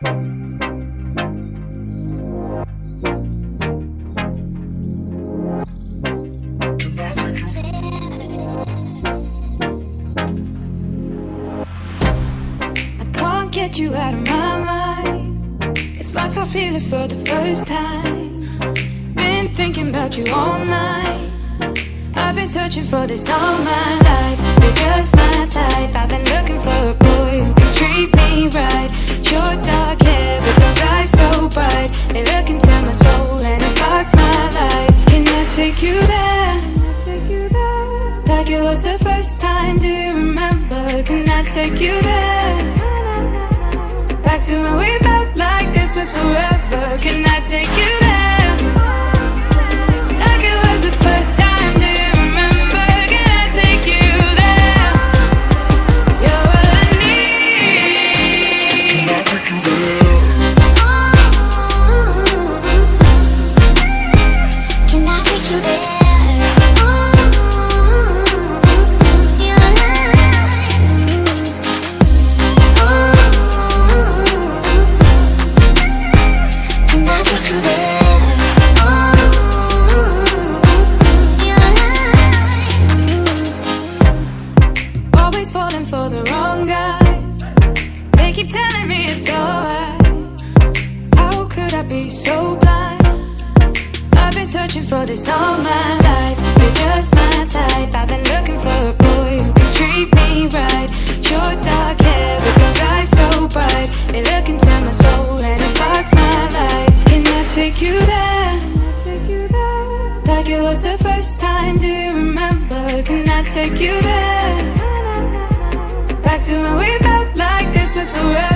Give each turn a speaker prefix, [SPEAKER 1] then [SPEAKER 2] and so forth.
[SPEAKER 1] Can't get you out of my mind. It's like I feel it for the first time. Been thinking about you all night. I've been searching for this all my life. You're just my type. I've been looking for a boy who can treat me right. Your dark hair with those eyes so bright. They look into my soul and it sparks my life. Can I take you there? Like it was the first time, do you remember? Can I take you there? Back to when we felt like this was forever. Can I take you there? Like it was the first time, do you remember? Can I take you there? You're all I need.
[SPEAKER 2] Can I take you there?
[SPEAKER 3] Can I take you there?
[SPEAKER 1] Falling for the wrong guys. They keep telling me it's alright. How could I be so blind? I've been searching for this all my life. You're just my type. I've been looking for a boy who can treat me right. Your dark hair with those eyes so bright. They look into my soul and it sparks my life. Can I take you there? Like it was the first time, do you remember? Can I take you there? Back to when we felt like this was forever.